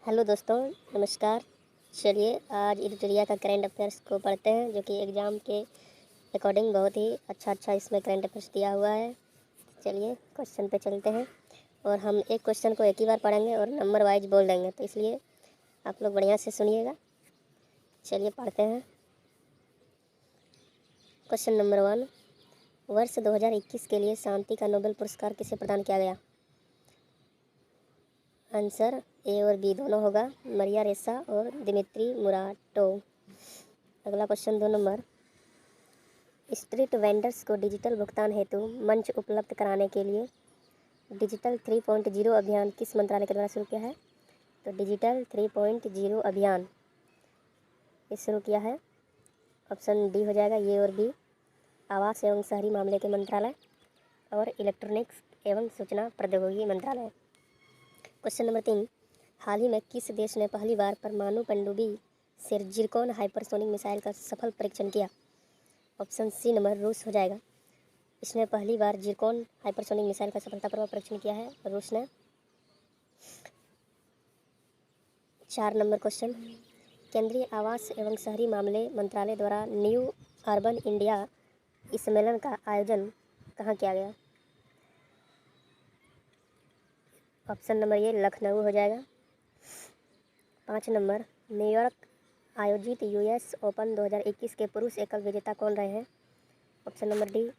Hello दोस्तों, नमस्कार। चलिए आज एडिटोरिया का करंट अफेयर्स को पढ़ते हैं, जो कि एग्ज़ाम के अकॉर्डिंग बहुत ही अच्छा इसमें करंट अफेयर्स दिया हुआ है। चलिए क्वेश्चन पे चलते हैं और हम एक क्वेश्चन को एक ही बार पढ़ेंगे और नंबर वाइज बोल देंगे, तो इसलिए आप लोग बढ़िया से सुनिएगा। चलिए पढ़ते हैं। क्वेश्चन नंबर 1, वर्ष 2021 के लिए शांति का नोबेल पुरस्कार किसे प्रदान किया गया? आंसर ए और बी दोनों होगा, मरिया रेसा और दिमित्री मुराटोव। अगला क्वेश्चन 2 नंबर, स्ट्रीट वेंडर्स को डिजिटल भुगतान हेतु मंच उपलब्ध कराने के लिए डिजिटल 3.0 अभियान किस मंत्रालय के द्वारा शुरू किया है? तो डिजिटल 3.0 अभियान ये शुरू किया है। ऑप्शन डी हो जाएगा, ये और बी, आवास एवं शहरी मामले के मंत्रालय और इलेक्ट्रॉनिक्स एवं सूचना प्रौद्योगिकी मंत्रालय। क्वेश्चन नंबर 3, हाल ही में किस देश ने पहली बार परमाणु पनडुब्बी से जिरकॉन हाइपरसोनिक मिसाइल का सफल परीक्षण किया? ऑप्शन सी नंबर, रूस हो जाएगा। इसने पहली बार जिरकॉन हाइपरसोनिक मिसाइल का सफलतापूर्वक परीक्षण किया है रूस ने। 4 नंबर क्वेश्चन, केंद्रीय आवास एवं शहरी मामले मंत्रालय द्वारा न्यू अर्बन इंडिया सम्मेलन का आयोजन कहाँ किया गया? ऑप्शन नंबर ये लखनऊ हो जाएगा। 5 नंबर, न्यूयॉर्क आयोजित यूएस ओपन 2021 के पुरुष एकल विजेता कौन रहे हैं? Option number D,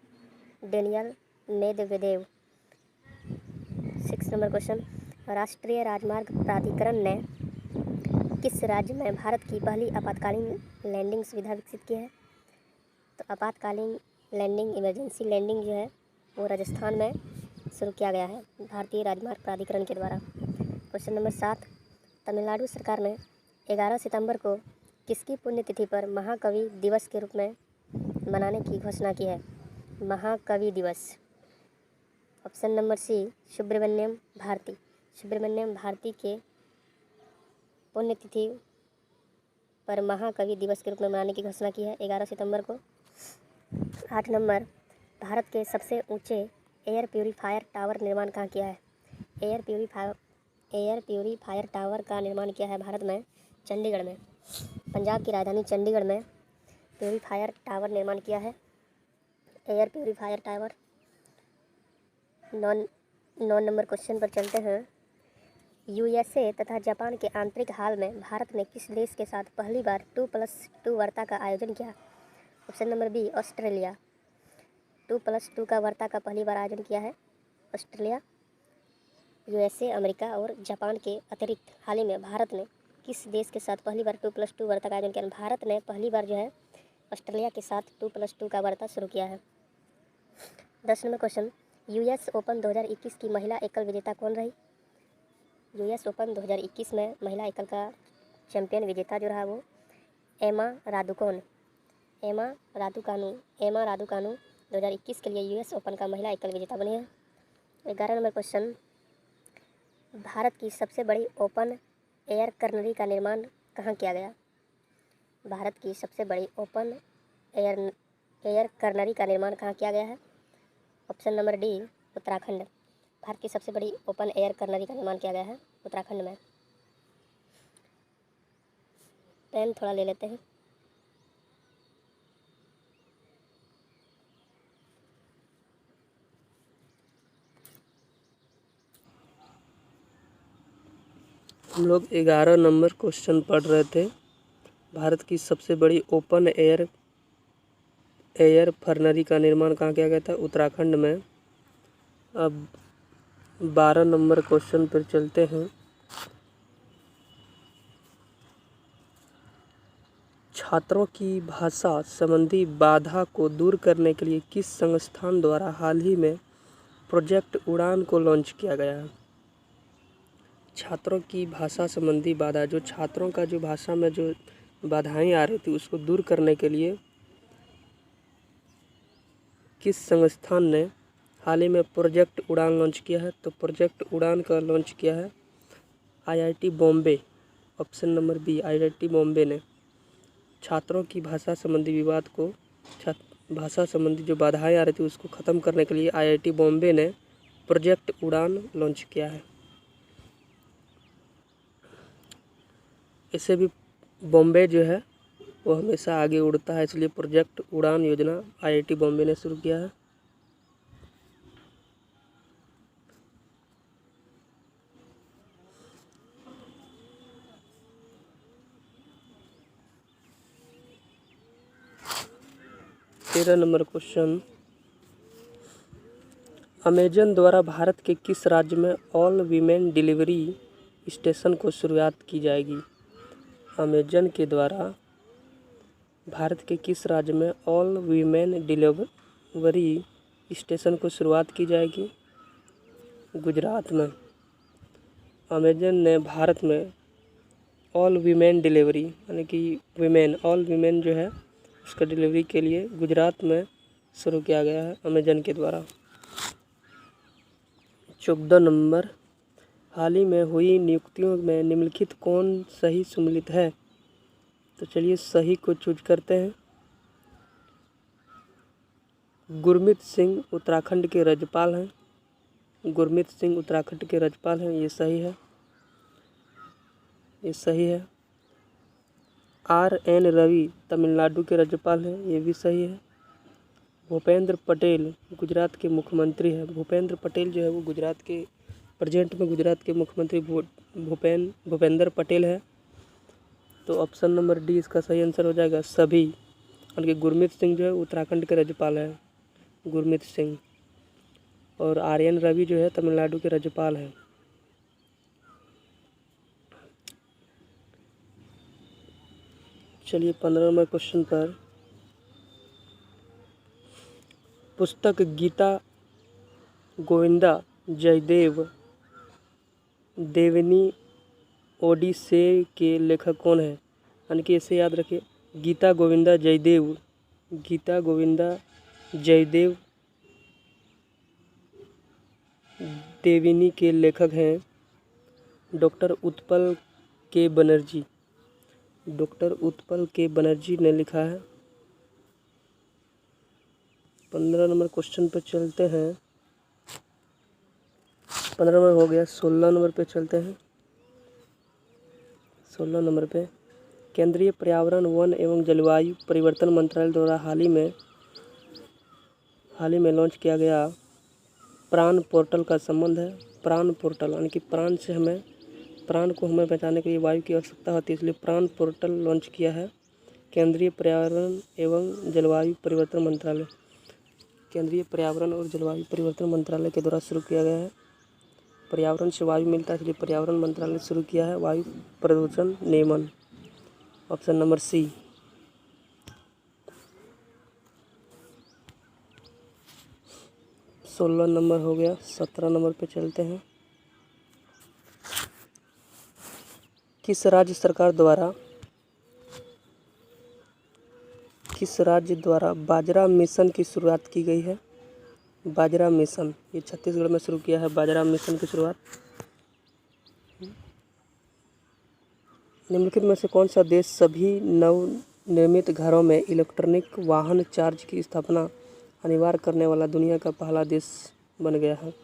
Daniel Medvedev. 6 number question, राष्ट्रीय राजमार्ग प्राधिकरण ने किस राज्य में भारत की पहली आपातकालीन लैंडिंग सुविधा विकसित की है? तो आपातकालीन लैंडिंग, इमरजेंसी लैंडिंग जो है वो राजस्थान में शुरू किया गया है भारतीय राजमार्ग प्राधिकरण के द्वारा। क्वेश्चन नंबर 7, तमिलनाडु सरकार ने 11 सितंबर को किसकी पुण्यतिथि पर महाकवि दिवस के रूप में मनाने की घोषणा की है? महाकवि दिवस। Option number C, Subramania Bharati. Subramania Bharati के पुण्यतिथि पर महाकवि दिवस के रूप में मनाने की घोषणा की है 11 सितंबर को। 8 नंबर, भारत के सबसे ऊंचे एयर प्यूरीफायर टावर निर्माण कहाँ किया है? एयर प्यूरीफायर टावर का निर्माण किया है भारत में चंडीगढ़ में, पंजाब की राजधानी चंडीगढ़ में प्यूरीफायर टावर निर्माण किया है, air purifier tower. 9 number question पर चलते हैं। यूएसए तथा जापान के आंतरिक हाल में भारत ने किस देश के साथ पहली बार 2+2 वार्ता का आयोजन किया? Option number B, Australia. 2+2 का वार्ता का पहली बार आयोजन किया है ऑस्ट्रेलिया। यूएसए, अमेरिका और जापान के अतिरिक्त हाल ही में भारत ने किस देश के साथ पहली बार 2+2 वार्ता का आयोजन किया? भारत ने पहली बार जो है ऑस्ट्रेलिया के साथ 2+2 का वार्ता शुरू किया है। 10 नंबर क्वेश्चन, यूएस ओपन 2021 की महिला एकल विजेता कौन रही? यूएस ओपन 2021 में महिला एकल का चैंपियन विजेता जो रहा वो एमा रादुकानु 2021 के लिए यूएस ओपन का महिला एकल विजेता बनी है। 11 नंबर क्वेश्चन, भारत की सबसे बड़ी ओपन एयर कर्नरी का निर्माण कहाँ किया गया? भारत की सबसे बड़ी ओपन एयर कर्नरी का निर्माण कहाँ किया गया है? Option number D, Uttarakhand. Bharat की सबसे बड़ी ओपन एयर कर्नरी का निर्माण किया गया है उत्तराखंड में। पेन थोड़ा ले लेते हैं। हम लोग 11 नंबर क्वेश्चन पढ़ रहे थे। भारत की सबसे बड़ी ओपन एयर फर्नरी का निर्माण कहाँ किया गया था? उत्तराखंड में। अब 12 नंबर क्वेश्चन पर चलते हैं। छात्रों की भाषा संबंधी बाधा को दूर करने के लिए किस संस्थान द्वारा हाल ही में प्रोजेक्ट उड़ान को लॉन्च किया गया है? छात्रों की भाषा संबंधी बाधा, जो छात्रों का जो भाषा में जो बाधाएं आ रही थी उसको दूर करने के लिए किस संस्थान ने हाल ही में प्रोजेक्ट उड़ान लॉन्च किया है? तो प्रोजेक्ट उड़ान का लॉन्च किया है IIT Bombay. Option number B, IIT Bombay ने छात्रों की भाषा संबंधी विवाद को, भाषा संबंधी जो बाधाएं आ रही थी उसको ख़त्म करने के लिए आईआईटी बॉम्बे ने प्रोजेक्ट उड़ान लॉन्च किया है। इससे भी बॉम्बे जो है वो हमेशा आगे उड़ता है, इसलिए प्रोजेक्ट उड़ान योजना आईआईटी बॉम्बे ने शुरू किया है। तेरह नंबर क्वेश्चन, अमेजन द्वारा भारत के किस राज्य में ऑल वीमेन डिलीवरी स्टेशन को शुरुआत की जाएगी? अमेजन के द्वारा भारत के किस राज्य में ऑल वीमेन डिलीवरी स्टेशन को शुरुआत की जाएगी? गुजरात में। अमेजन ने भारत में ऑल वीमेन डिलीवरी यानी कि ऑल वीमेन जो है उसका डिलीवरी के लिए गुजरात में शुरू किया गया है अमेजन के द्वारा। 14 नंबर, हाल ही में हुई नियुक्तियों में निम्नलिखित कौन सही सम्मिलित है? तो चलिए सही को चूज करते हैं। गुरमीत सिंह उत्तराखंड के राज्यपाल हैं। गुरमीत सिंह उत्तराखंड के राज्यपाल हैं, ये सही है, ये सही है। RN रवि तमिलनाडु के राज्यपाल हैं, ये भी सही है। भूपेंद्र पटेल गुजरात के मुख्यमंत्री हैं। भूपेंद्र पटेल जो है वो गुजरात के प्रेजेंट में गुजरात के मुख्यमंत्री भूपेंद्र पटेल है। तो ऑप्शन नंबर डी इसका सही आंसर हो जाएगा, सभी। यानी कि गुरमीत सिंह जो है उत्तराखंड के राज्यपाल है, गुरमीत सिंह। और RN रवि जो है तमिलनाडु के राज्यपाल हैं। चलिए 15 नंबर क्वेश्चन पर, पुस्तक गीता गोविंदा जयदेव देवनी ओडिसे के लेखक कौन है? यानी कि इसे याद रखिए, गीता गोविंदा जयदेव देविनी के लेखक हैं डॉक्टर उत्पल के बनर्जी। डॉक्टर उत्पल के बनर्जी ने लिखा है। 15 नंबर क्वेश्चन पर चलते हैं। 15 नंबर हो गया, 16 नंबर पे चलते हैं। 16 नंबर पे, केंद्रीय पर्यावरण वन एवं जलवायु परिवर्तन मंत्रालय द्वारा हाल ही में लॉन्च किया गया प्राण पोर्टल का संबंध है। प्राण पोर्टल यानी कि प्राण को हमें बचाने के लिए वायु की आवश्यकता होती है, इसलिए प्राण पोर्टल लॉन्च किया है केंद्रीय पर्यावरण एवं जलवायु परिवर्तन मंत्रालय। केंद्रीय पर्यावरण और जलवायु परिवर्तन मंत्रालय के द्वारा शुरू किया गया है। पर्यावरण से वायु मिलता है, इसलिए पर्यावरण मंत्रालय शुरू किया है वायु प्रदूषण नियमन। ऑप्शन नंबर सी। 16 नंबर हो गया, 17 नंबर पे चलते हैं। किस राज्य द्वारा बाजरा मिशन की शुरुआत की गई है? बाजरा मिशन, ये छत्तीसगढ़ में शुरू किया है बाजरा मिशन की शुरुआत। निम्नलिखित में से कौन सा देश सभी नवनिर्मित घरों में इलेक्ट्रॉनिक वाहन चार्ज की स्थापना अनिवार्य करने वाला दुनिया का पहला देश बन गया है?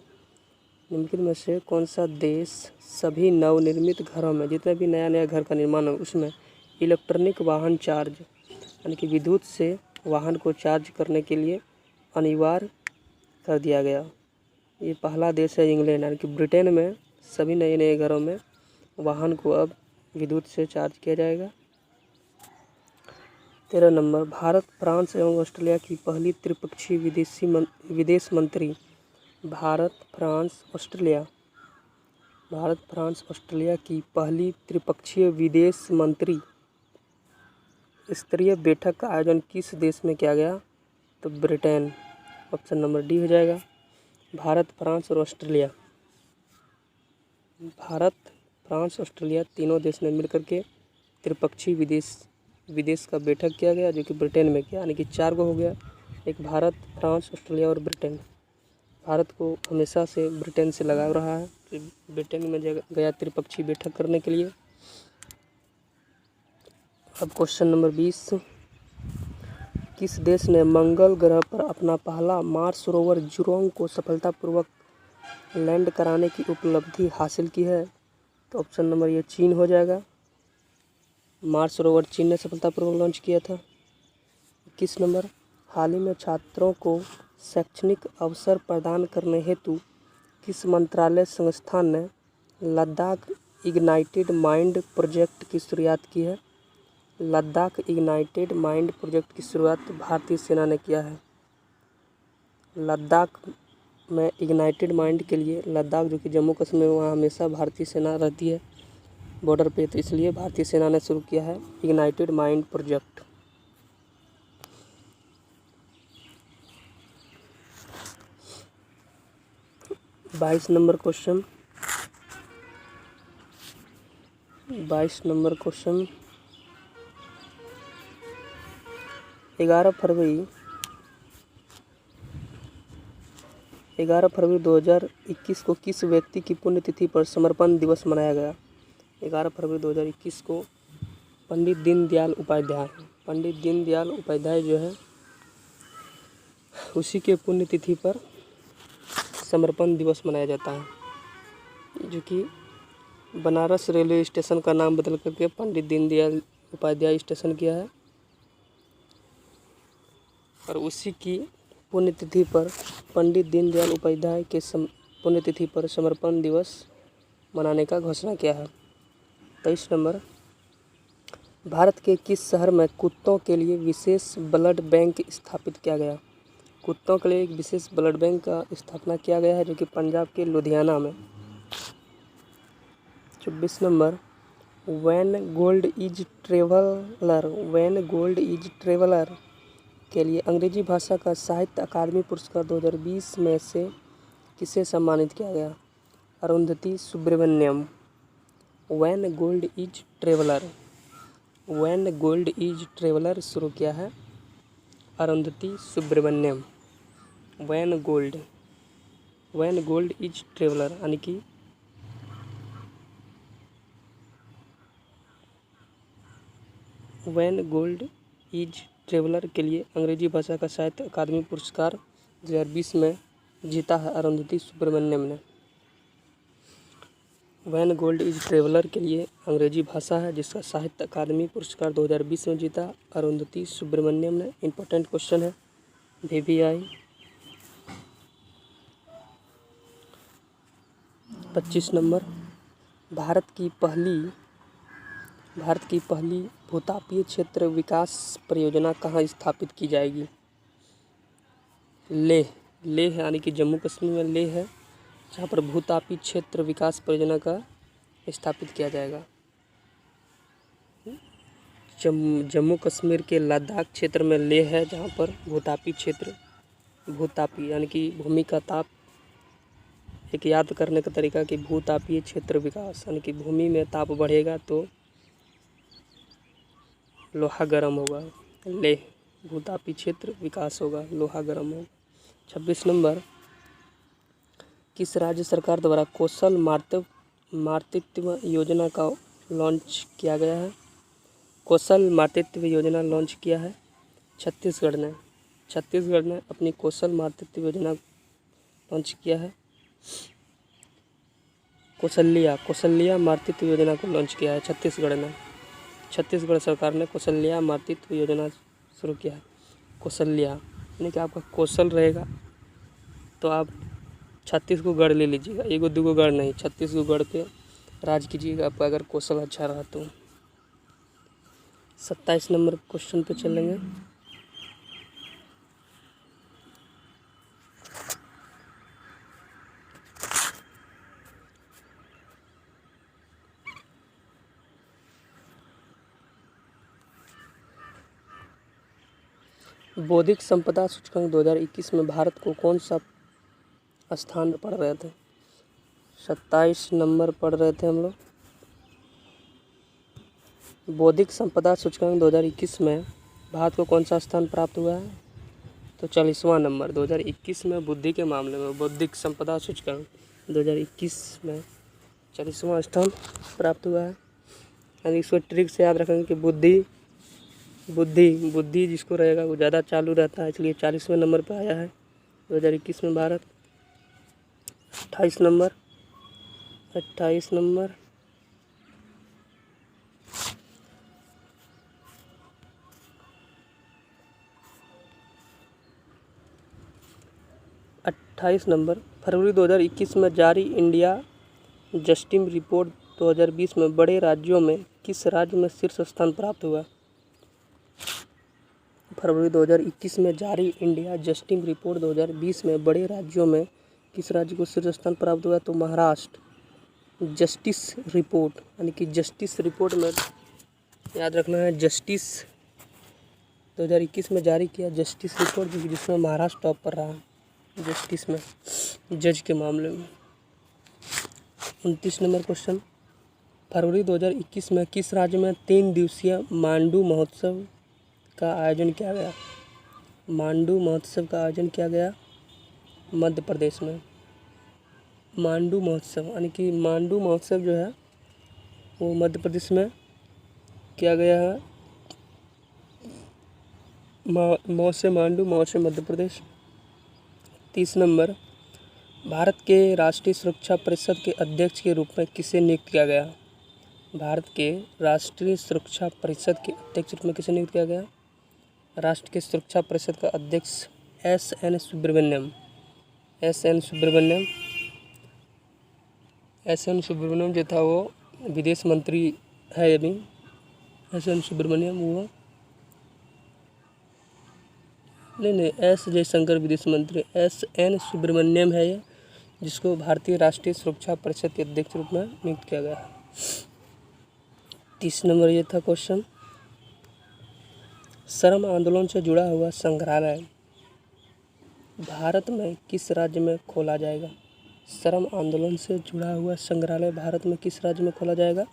निम्नलिखित में से कौन सा देश सभी नवनिर्मित घरों में, जितने भी नया घर का निर्माण हो उसमें इलेक्ट्रॉनिक वाहन चार्ज यानी कि विद्युत से वाहन को चार्ज करने के लिए अनिवार्य कर दिया गया? ये पहला देश है इंग्लैंड, यानी कि ब्रिटेन में सभी नए घरों में वाहन को अब विद्युत से चार्ज किया जाएगा। 13 नंबर, भारत फ्रांस एवं ऑस्ट्रेलिया की पहली त्रिपक्षीय विदेश मंत्री भारत फ्रांस ऑस्ट्रेलिया की पहली त्रिपक्षीय विदेश मंत्री स्तरीय बैठक का आयोजन किस देश में किया गया? तो ब्रिटेन। ऑप्शन नंबर डी हो जाएगा, भारत फ्रांस और ऑस्ट्रेलिया। भारत फ्रांस ऑस्ट्रेलिया तीनों देश ने मिलकर के त्रिपक्षीय विदेश का बैठक किया गया, जो कि ब्रिटेन में किया, यानी कि 4 गो हो गया। एक भारत, फ्रांस, ऑस्ट्रेलिया और ब्रिटेन। भारत को हमेशा से ब्रिटेन से लगाव रहा है, तो ब्रिटेन में गया त्रिपक्षीय बैठक करने के लिए। अब क्वेश्चन नंबर 20, किस देश ने मंगल ग्रह पर अपना पहला मार्स रोवर जुरोंग को सफलतापूर्वक लैंड कराने की उपलब्धि हासिल की है? तो ऑप्शन नंबर ये चीन हो जाएगा। मार्स रोवर चीन ने सफलतापूर्वक लॉन्च किया था। 21 नंबर, हाल ही में छात्रों को शैक्षणिक अवसर प्रदान करने हेतु किस मंत्रालय संस्थान ने लद्दाख इग्नाइटेड माइंड प्रोजेक्ट की शुरुआत की है? लद्दाख इग्नाइटेड माइंड प्रोजेक्ट की शुरुआत भारतीय सेना ने किया है। लद्दाख में इग्नाइटेड माइंड के लिए, लद्दाख जो कि जम्मू कश्मीर में, वहाँ हमेशा भारतीय सेना रहती है बॉर्डर पे, तो इसलिए भारतीय सेना ने शुरू किया है इग्नाइटेड माइंड प्रोजेक्ट। बाईस नंबर क्वेश्चन 11 फरवरी 2021 को किस व्यक्ति की पुण्यतिथि पर समर्पण दिवस मनाया गया? 11 फरवरी 2021 को पंडित दीनदयाल उपाध्याय जो है, उसी के पुण्यतिथि पर समर्पण दिवस मनाया जाता है, जो कि बनारस रेलवे स्टेशन का नाम बदल करके पंडित दीनदयाल उपाध्याय स्टेशन किया है, और उसी की पुण्यतिथि पर पंडित दीनदयाल उपाध्याय के पुण्यतिथि पर समर्पण दिवस मनाने का घोषणा किया है। 23 नंबर, भारत के किस शहर में कुत्तों के लिए विशेष ब्लड बैंक स्थापित किया गया? कुत्तों के लिए एक विशेष ब्लड बैंक का स्थापना किया गया है, जो कि पंजाब के लुधियाना में। 24 number, when gold is traveller के लिए अंग्रेजी भाषा का साहित्य अकादमी पुरस्कार 2020 में से किसे सम्मानित किया गया? Arundhati Subramaniam. When gold is traveller शुरू किया है Arundhati Subramaniam. When gold is traveller, यानी कि व्हेन गोल्ड इज ट्रेवलर के लिए अंग्रेजी भाषा का साहित्य अकादमी पुरस्कार 2020 में जीता है अरुंधति सुब्रमण्यम ने। व्हेन गोल्ड इज ट्रेवलर के लिए अंग्रेजी भाषा है जिसका साहित्य अकादमी पुरस्कार 2020 में जीता अरुंधति सुब्रमण्यम ने। इम्पोर्टेंट क्वेश्चन है VVI। 25 नंबर, भारत की पहली भूतापीय क्षेत्र विकास परियोजना कहाँ स्थापित की जाएगी? लेह यानी कि जम्मू कश्मीर में लेह है, जहाँ पर भूतापीय क्षेत्र विकास परियोजना का स्थापित किया जाएगा। जम्मू कश्मीर के लद्दाख क्षेत्र में लेह है, जहाँ पर भूतापीय यानी कि भूमि का ताप, एक याद करने का तरीका कि भूतापीय क्षेत्र विकास यानी कि भूमि में ताप बढ़ेगा तो लोहा गर्म होगा। लेह भूतापीय क्षेत्र विकास होगा, लोहा गर्म होगा। 26 नंबर, किस राज्य सरकार द्वारा कौशल मातृत्व योजना का लॉन्च किया गया है? कौशल मातृत्व योजना लॉन्च किया है छत्तीसगढ़ ने अपनी कौशल मातृत्व योजना लॉन्च किया है। कौशल्या मातृत्व योजना को लॉन्च किया है छत्तीसगढ़ सरकार ने कौशल्या मातृत्व योजना शुरू किया है। कौशल्या यानी कि आपका कौशल रहेगा तो आप 36 को गढ़ ले लीजिएगा, 1-2 गढ़ नहीं, 36 को गढ़ पे राज कीजिएगा आपका अगर कौशल अच्छा रहा तो। 27 नंबर क्वेश्चन पे चलेंगे। बौद्धिक संपदा सूचकांक 2021 में भारत को कौन सा स्थान पढ़ रहे थे? 27 नंबर पढ़ रहे थे हम लोग। बौद्धिक संपदा सूचकांक 2021 में भारत को कौन सा स्थान प्राप्त हुआ है? तो 40वां नंबर। 2021 में बुद्धि के मामले में बौद्धिक संपदा सूचकांक 2021 में 40वां स्थान प्राप्त हुआ है। यानी इसको ट्रिक से याद रखेंगे कि बुद्धि जिसको रहेगा वो ज़्यादा चालू रहता है, इसलिए 40वें नंबर पर आया है 2021 में भारत। 28 नंबर 28 नंबर, फरवरी 2021 में जारी इंडिया जस्टिस रिपोर्ट 2020 में बड़े राज्यों में किस राज्य में शीर्ष स्थान प्राप्त हुआ? फरवरी 2021 में जारी इंडिया जस्टिस रिपोर्ट 2020 में बड़े राज्यों में किस राज्य को शीर्ष स्थान प्राप्त हुआ? तो महाराष्ट्र। जस्टिस रिपोर्ट यानी कि जस्टिस रिपोर्ट में याद रखना है, जस्टिस 2021 में जारी किया जस्टिस रिपोर्ट, जिसमें महाराष्ट्र टॉप पर रहा जस्टिस में, जज के मामले में। 29 नंबर क्वेश्चन, फरवरी 2021 में किस राज्य में 3 दिवसीय मांडू महोत्सव का आयोजन किया गया? मांडू महोत्सव का आयोजन किया गया मध्य प्रदेश में। मांडू महोत्सव यानी कि मांडू महोत्सव जो है वो मध्य प्रदेश में किया गया है। मौ से मांडू, मौ से मध्य प्रदेश। 30 नंबर, भारत के राष्ट्रीय सुरक्षा परिषद के अध्यक्ष के रूप में किसे नियुक्त किया गया? भारत के राष्ट्रीय सुरक्षा परिषद के अध्यक्ष के रूप में किसे नियुक्त किया गया? राष्ट्र के सुरक्षा परिषद का अध्यक्ष एस.एन. सुब्रमण्यम। एस.एन. सुब्रमण्यम जो था वो विदेश मंत्री है अभी। एस.एन. सुब्रमण्यम वो नहीं, एस जयशंकर विदेश मंत्री, एस.एन. सुब्रमण्यम है ये, जिसको भारतीय राष्ट्रीय सुरक्षा परिषद के अध्यक्ष के रूप में नियुक्त किया गया है। 30 नंबर ये था क्वेश्चन। श्रम आंदोलन से जुड़ा हुआ संग्रहालय भारत में किस राज्य में खोला जाएगा? श्रम आंदोलन से जुड़ा हुआ संग्रहालय भारत में किस राज्य में खोला जाएगा?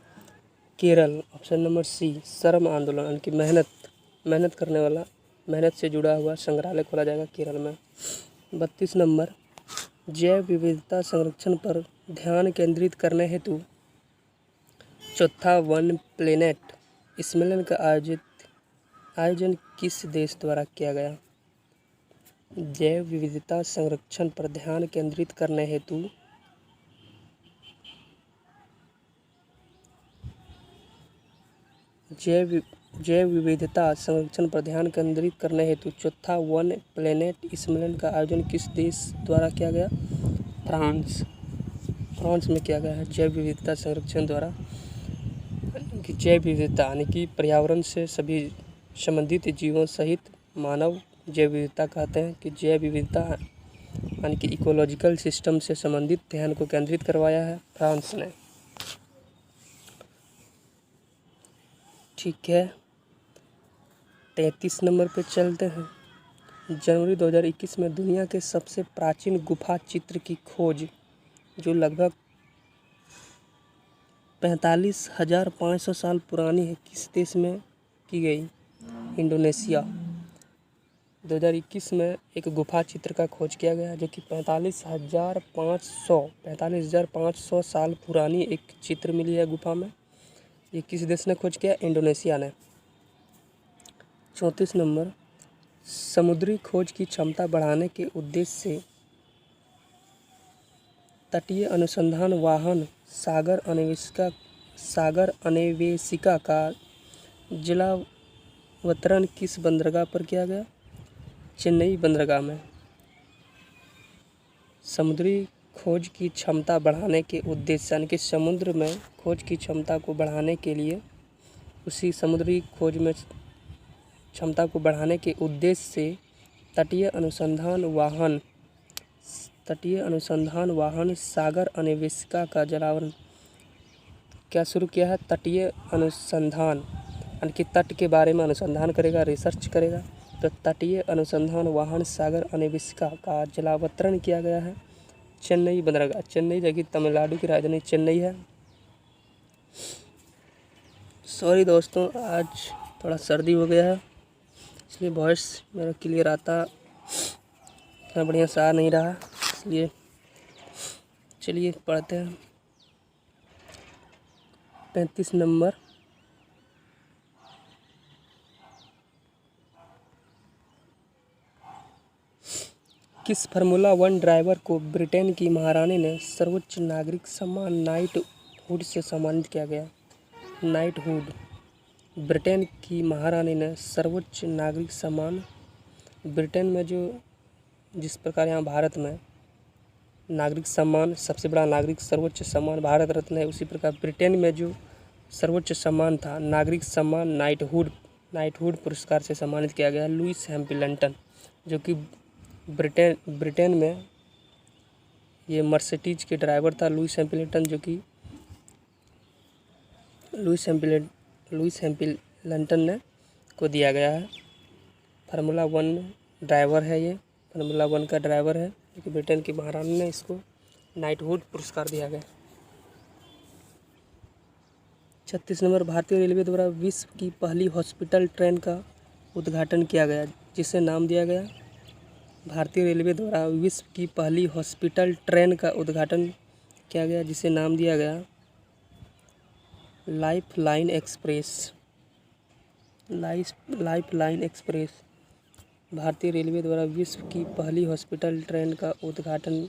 केरल। ऑप्शन नंबर सी, श्रम आंदोलन यानी कि मेहनत करने वाला, मेहनत से जुड़ा हुआ संग्रहालय खोला जाएगा केरल में। 32 नंबर, जैव विविधता संरक्षण पर ध्यान केंद्रित करने हेतु चौथा वन प्लेनेट सम्मेलन का आयोजन किस देश द्वारा किया गया? जैव विविधता संरक्षण पर ध्यान केंद्रित करने हेतु जैव विविधता संरक्षण पर ध्यान केंद्रित करने हेतु चौथा वन प्लेनेट सम्मेलन का आयोजन किस देश द्वारा किया गया? फ्रांस में किया गया है जैव विविधता संरक्षण द्वारा। जैव विविधता यानी कि पर्यावरण से सभी संबंधित जीवों सहित मानव जैव विविधता कहते हैं कि जैव विविधता यानी कि इकोलॉजिकल सिस्टम से संबंधित ध्यान को केंद्रित करवाया है फ्रांस ने। ठीक है, 33 नंबर पे चलते हैं। जनवरी 2021 में दुनिया के सबसे प्राचीन गुफा चित्र की खोज जो लगभग 45,500 साल पुरानी है किस देश में की गई? इंडोनेशिया। 2021 में एक गुफा चित्र का खोज किया गया जो कि 45,500 साल पुरानी एक चित्र मिली है गुफा में। ये किस देश ने खोज किया? इंडोनेशिया ने। 34 नंबर, समुद्री खोज की क्षमता बढ़ाने के उद्देश्य से तटीय अनुसंधान वाहन सागर अन्वेषिका का जलावतरण किस बंदरगाह पर किया गया? चेन्नई बंदरगाह में। समुद्री खोज की क्षमता बढ़ाने के उद्देश्य यानी कि समुद्र में खोज की क्षमता को बढ़ाने के लिए उसी समुद्री खोज में क्षमता को बढ़ाने के उद्देश्य से तटीय अनुसंधान वाहन सागर अन्वेषिका का जलावतरण क्या शुरू किया है? तटीय अनुसंधान यानी कि तट के बारे में अनुसंधान करेगा, रिसर्च करेगा। तो तटीय अनुसंधान वाहन सागर अन्वेषिका का जलावतरण किया गया है चेन्नई बंदरगाह। चेन्नई जबकि तमिलनाडु की राजधानी चेन्नई है। सॉरी दोस्तों, आज थोड़ा सर्दी हो गया है इसलिए वॉइस मेरा क्लियर आता इतना बढ़िया सा नहीं रहा, इसलिए चलिए पढ़ते हैं। 35 नंबर, किस फार्मूला 1 ड्राइवर को ब्रिटेन की महारानी ने सर्वोच्च नागरिक सम्मान नाइटहुड से सम्मानित किया गया? नाइटहुड। ब्रिटेन की महारानी ने सर्वोच्च नागरिक सम्मान, ब्रिटेन में जो जिस प्रकार यहाँ भारत में नागरिक सम्मान, सबसे बड़ा नागरिक सर्वोच्च सम्मान भारत रत्न है। उसी प्रकार ब्रिटेन में जो सर्वोच्च सम्मान था नागरिक सम्मान नाइटहुड पुरस्कार से सम्मानित किया गया लुईस हैमिल्टन, जो कि ब्रिटेन में ये मर्सिडीज के ड्राइवर था लुईस हैमिल्टन, जो कि लुईस हैमिल्टन ने को दिया गया है। फार्मूला 1 ड्राइवर है, ये फार्मूला 1 का ड्राइवर है, जो कि ब्रिटेन की महारानी ने इसको नाइटहुड पुरस्कार दिया गया। 36 नंबर, भारतीय रेलवे द्वारा विश्व की पहली हॉस्पिटल ट्रेन का उद्घाटन किया गया, जिसे नाम दिया गया। भारतीय रेलवे द्वारा विश्व की पहली हॉस्पिटल ट्रेन का उद्घाटन किया गया, जिसे नाम दिया गया लाइफलाइन एक्सप्रेस। भारतीय रेलवे द्वारा विश्व की पहली हॉस्पिटल ट्रेन का उद्घाटन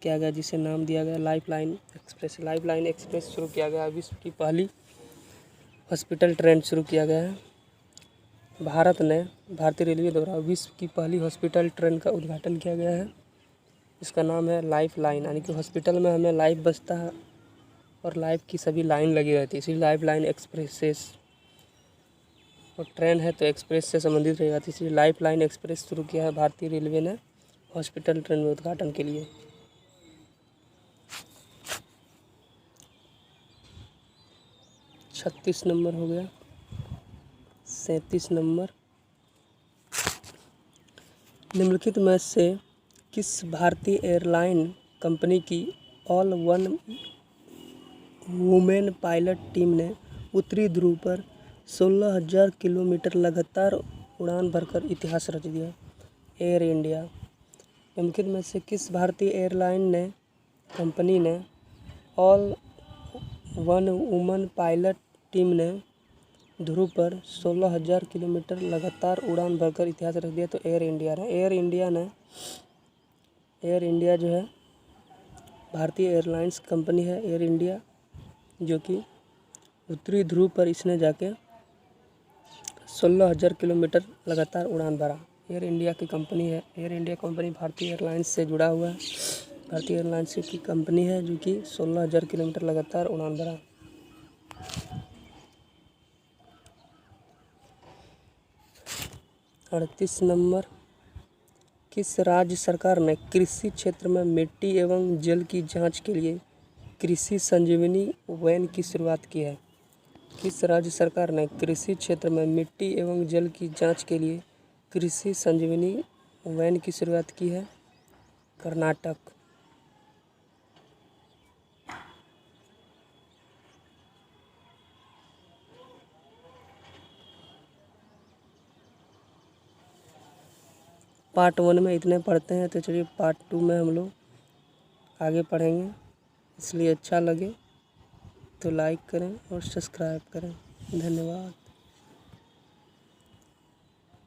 किया गया, जिसे नाम दिया गया लाइफलाइन एक्सप्रेस। लाइफलाइन एक्सप्रेस शुरू किया गया, विश्व की पहली हॉस्पिटल ट्रेन शुरू किया गया है। भारतीय रेलवे द्वारा विश्व की पहली हॉस्पिटल ट्रेन का उद्घाटन किया गया है, इसका नाम है लाइफलाइन। यानी कि हॉस्पिटल में हमें लाइफ बचता है और लाइफ की सभी लाइन लगी रहती है, इसलिए लाइफलाइन एक्सप्रेस। और ट्रेन है तो एक्सप्रेस से संबंधित रहेगा, तो इसलिए लाइफलाइन एक्सप्रेस शुरू किया है भारतीय रेलवे ने हॉस्पिटल ट्रेन में उद्घाटन के लिए। 36 नंबर हो गया। 37 नंबर, निम्नलिखित में से किस भारतीय एयरलाइन कंपनी की all one women pilot team ने उत्तरी ध्रुव पर 16,000 किलोमीटर लगातार उड़ान भरकर इतिहास रच दिया? Air India. निम्नलिखित में से किस भारतीय एयरलाइन कंपनी ने all one woman pilot team ने ध्रुव पर 16,000 किलोमीटर लगातार उड़ान भरकर इतिहास रख दिया? तो एयर इंडिया है। एयर इंडिया जो है भारतीय एयरलाइंस कंपनी है, एयर इंडिया, जो कि उत्तरी ध्रुव पर इसने जाके 16,000 किलोमीटर लगातार उड़ान भरा। एयर इंडिया की कंपनी है। एयर इंडिया कंपनी भारतीय एयरलाइंस से जुड़ा हुआ है, भारतीय एयरलाइंस की कंपनी है, जो कि 16,000 किलोमीटर लगातार उड़ान भरा। 38 नंबर, किस राज्य सरकार ने कृषि क्षेत्र में मिट्टी एवं जल की जांच के लिए कृषि संजीवनी वैन की शुरुआत की है? किस राज्य सरकार ने कृषि क्षेत्र में मिट्टी एवं जल की जांच के लिए कृषि संजीवनी वैन की शुरुआत की है? कर्नाटक। पार्ट 1 में इतने पढ़ते हैं, तो चलिए पार्ट 2 में हम लोग आगे पढ़ेंगे। इसलिए अच्छा लगे तो लाइक करें और सब्सक्राइब करें। धन्यवाद।